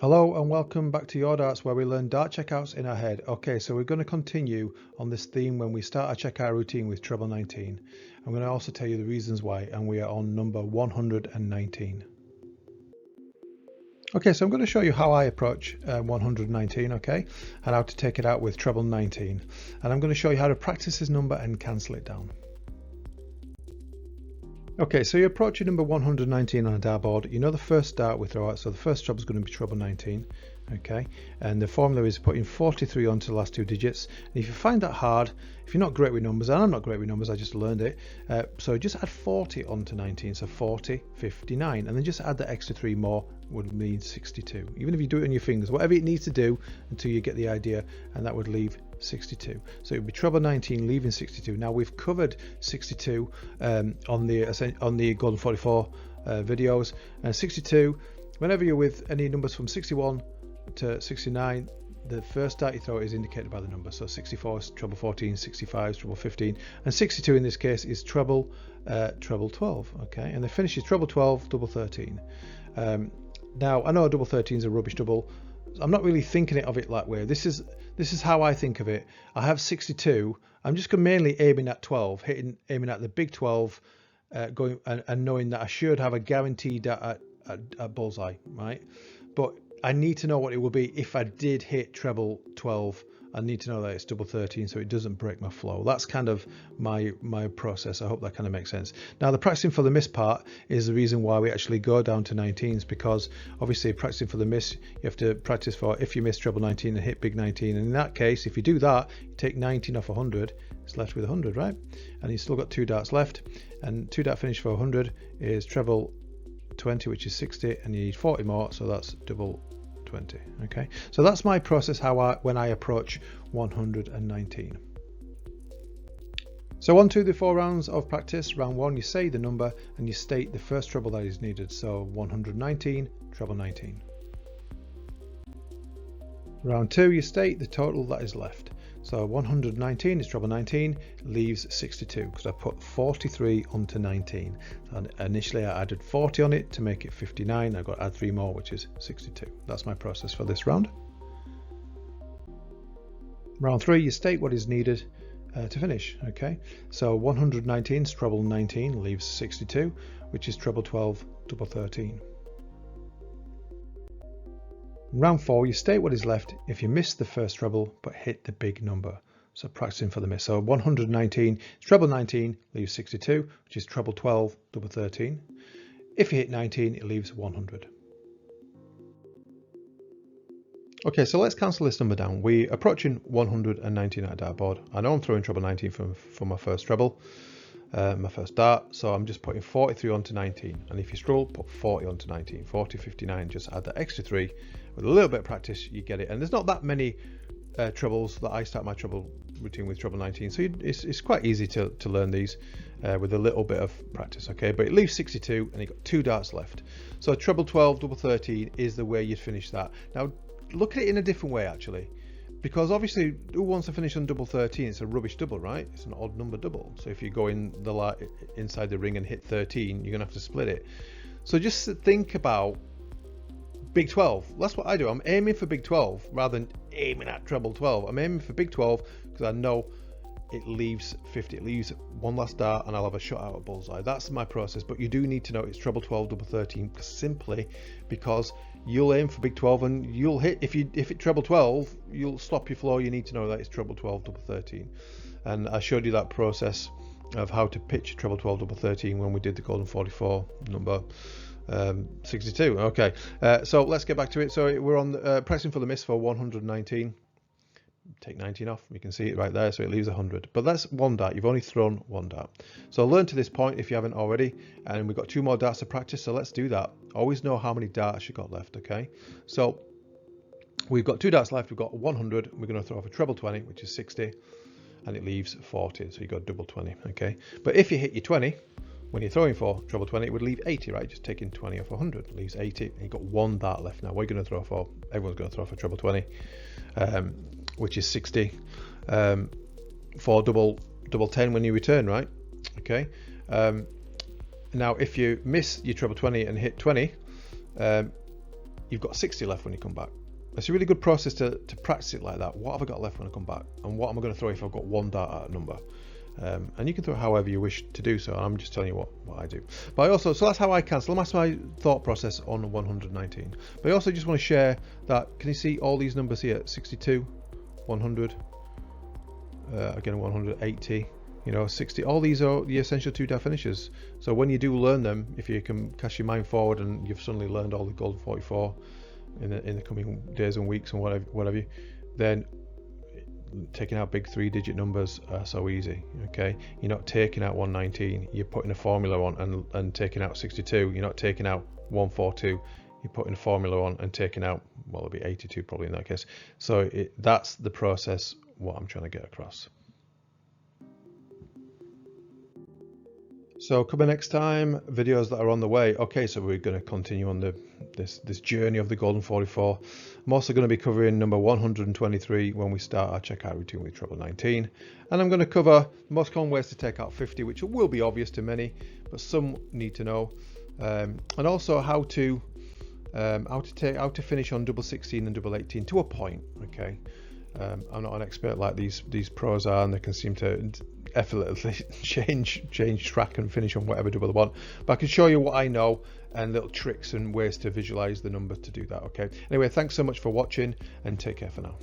Hello and welcome back to Your Darts, where we learn dart checkouts in our head. Okay, so we're going to continue on this theme when we start our checkout routine with treble 19. I'm going to also tell you the reasons why, and we are on number 119. Okay, so I'm going to show you how I approach 119, okay, and how to take it out with treble 19. And I'm going to show you how to practice this number and cancel it down. Okay, so you're approaching number 119 on a dartboard. You know the first dart we throw out, so the first treble is going to be treble 19. Okay, and the formula is putting 43 onto the last two digits. And if you find that hard, if you're not great with numbers, and I'm not great with numbers, I just learned it, so just add 40 onto 19, so 40, 59, and then just add the extra 3 more would mean 62. Even if you do it on your fingers, whatever it needs to do until you get the idea, and that would leave 62. So it would be treble 19 leaving 62. Now we've covered 62 on the Golden 44 videos, and 62, whenever you're with any numbers from 61 to 69, the first dart you throw is indicated by the number. So 64 is treble 14, 65 is treble 15, and 62 in this case is treble 12. Okay, and the finish is treble 12, double 13. Now I know double 13 is a rubbish double. I'm not really thinking of it that way. This is how I think of it. I have 62. I'm just mainly aiming at 12, aiming at the big 12, going and knowing that I should have a guaranteed at bullseye, right? But I need to know what it will be if I did hit treble 12. I need to know that it's double 13 so it doesn't break my flow. That's kind of my process. I hope that kind of makes sense. Now the practicing for the miss part is the reason why we actually go down to 19s, because obviously practicing for the miss, you have to practice for if you miss treble 19 and hit big 19, and in that case if you do that, you take 19 off 100, it's left with 100, right? And you've still got 2 darts left, and 2 dart finish for 100 is treble 20, which is 60, and you need 40 more, so that's double 20. Okay, so that's my process when I approach 119. So on to the 4 rounds of practice. Round 1, you say the number and you state the first treble that is needed. So 119, treble 19. Round 2, you state the total that is left. So 119 is treble 19, leaves 62 because I put 43 onto 19. And initially I added 40 on it to make it 59. I've got to add 3 more, which is 62. That's my process for this round. Round 3, you state what is needed to finish. Okay, so 119 is treble 19, leaves 62, which is treble 12, double 13. Round 4, you state what is left if you miss the first treble but hit the big number. So practicing for the miss. So 119 is treble 19, leaves 62, which is treble 12, double 13. If you hit 19, it leaves 100. Okay, so let's cancel this number down. We're approaching 119 at a dartboard. I know I'm throwing treble 19 for my first treble, my first dart, so I'm just putting 43 onto 19. And if you struggle, put 40 onto 19. 40, 59, just add that extra 3. With a little bit of practice, you get it. And there's not that many trebles that I start my treble routine with treble 19, so it's quite easy to learn these with a little bit of practice. Okay, but it leaves 62 and you've got 2 darts left. So treble 12, double 13 is the way you'd finish that. Now look at it in a different way actually, because obviously who wants to finish on double 13? It's a rubbish double, right? It's an odd number double. So if you go inside the ring and hit 13, you're gonna have to split it. So just think about big 12. That's what I do. I'm aiming for big 12 rather than aiming at treble 12. I'm aiming for big 12 because I know it leaves 50. It leaves one last dart and I'll have a shot out at bullseye. That's my process. But you do need to know it's treble 12, double 13, simply because you'll aim for big 12 and you'll hit. If it treble 12, you'll stop your flow. You need to know that it's treble 12, double 13. And I showed you that process of how to pitch treble 12, double 13 when we did the Golden 44 number 62. Okay, so let's get back to it. So we're on pressing for the miss for 119. Take 19 off, you can see it right there, so it leaves 100. But that's 1 dart. You've only thrown 1 dart. So learn to this point if you haven't already, and we've got 2 more darts to practice, so let's do that. Always know how many darts you've got left. Okay, so we've got 2 darts left. We've got 100. We're going to throw off a treble 20, which is 60, and it leaves 40, so you've got double 20. Okay, but if you hit your 20 when you're throwing for treble 20, it would leave 80, right? Just taking 20 off 100 leaves 80, and you've got 1 dart left. Now what are you going to throw for? Everyone's going to throw for treble 20, which is 60, for double 10 when you return, right? Okay, now if you miss your treble 20 and hit 20, you've got 60 left when you come back. It's a really good process to practice it like that. What have I got left when I come back? And what am I going to throw if I've got one dart at a number? And you can throw it however you wish to do so. I'm just telling you what I do. But I also, so that's how I cancel. That's my thought process on 119. But I also just want to share that, can you see all these numbers here? 62, 100, again 180, 60. All these are the essential 2-dot finishes. So when you do learn them, if you can cast your mind forward and you've suddenly learned all the golden 44 in the coming days and weeks and whatever, then taking out big 3-digit numbers are so easy. Okay, you're not taking out 119, you're putting a formula on and taking out 62. You're not taking out 142, you're putting a formula on and taking out, well, it'll be 82 probably in that case. So that's the process, what I'm trying to get across. So coming next time, videos that are on the way. Okay, so we're going to continue on this journey of the golden 44. I'm also going to be covering number 123 when we start our checkout routine with treble 19, and I'm going to cover the most common ways to take out 50, which will be obvious to many, but some need to know, and also how to finish on double 16 and double 18 to a point. Okay, I'm not an expert like these pros are, and they can seem to effortlessly change track and finish on whatever double they want, but I can show you what I know and little tricks and ways to visualize the number to do that. Okay, anyway, thanks so much for watching and take care for now.